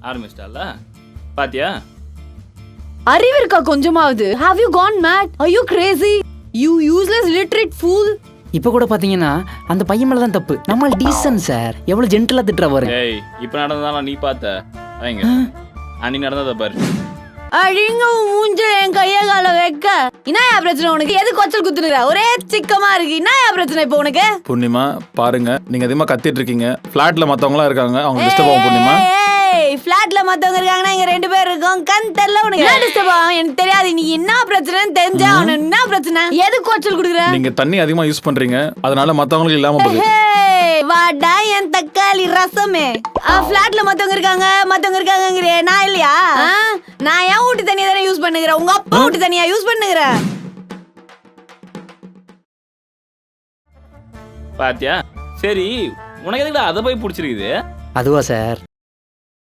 ஆரம்பிச்சிட்டால பாத்தியா? அறிவு இருக்கா கொஞ்சமாவது? Have you gone mad? Are you crazy? You useless illiterate fool. இப்ப கூட பாத்தீங்கன்னா அந்த பையன் மேல தான் தப்பு. நம்ம டீசன்ட் சார். எவ்வளவு ஜென்டலா திட்டுற பாரு. ஏய் இப்ப நடந்ததால நீ பார்த்த வைங்க. அன்னி நடந்தத பாரு. அடிங்க மூஞ்ச என் கைய கால வைக்க. என்னயா பிரச்சனை உனக்கு? எது கொச்சல் குத்துற? ஒரே சிக்கமா இருக்கு. என்னயா பிரச்சனை இப்போ உனக்கு? பூர்ணிமா பாருங்க, நீங்க அதிகமா கத்திட்டு இருக்கீங்க. ஃபிளாட்ல மத்தவங்களா இருக்காங்க, அவங்க டிஸ்டர்ப் ஆகும். பூர்ணிமா ஃபிளாட்ல மத்தவங்க இருக்காங்கன்னா இங்க 2 பேர் இருக்கோம். கண் தெரியல உனக்கு. என்ன டிஸ்டர்ப் ஆகும் எனக்கு தெரியாது. நீ என்ன பிரச்சனைன்னு தெரிஞ்சா அவனுக்கு என்ன பிரச்சனை? எது கொச்சல் குடுக்குற? நீங்க தண்ணி அதிகமா யூஸ் பண்றீங்க, அதனால மத்தவங்களுக்கு இல்லாம போகுது. வாடா என் தக்காளி ரசமே. ஃபிளாட்ல மத்தவங்க இருக்காங்கங்கறே நான் இல்லையா? நான் ஏன் ஊட்டி தண்ணியை தானே யூஸ் பண்ணுகிறேன். உங்க அப்பா ஊட்டி தண்ணியா யூஸ் பண்ணுகிற? பாத்தியா? சரி உனக்கு எதுக்குடா அதை போய் பிடிச்சிருக்குது? அதுவா சார்,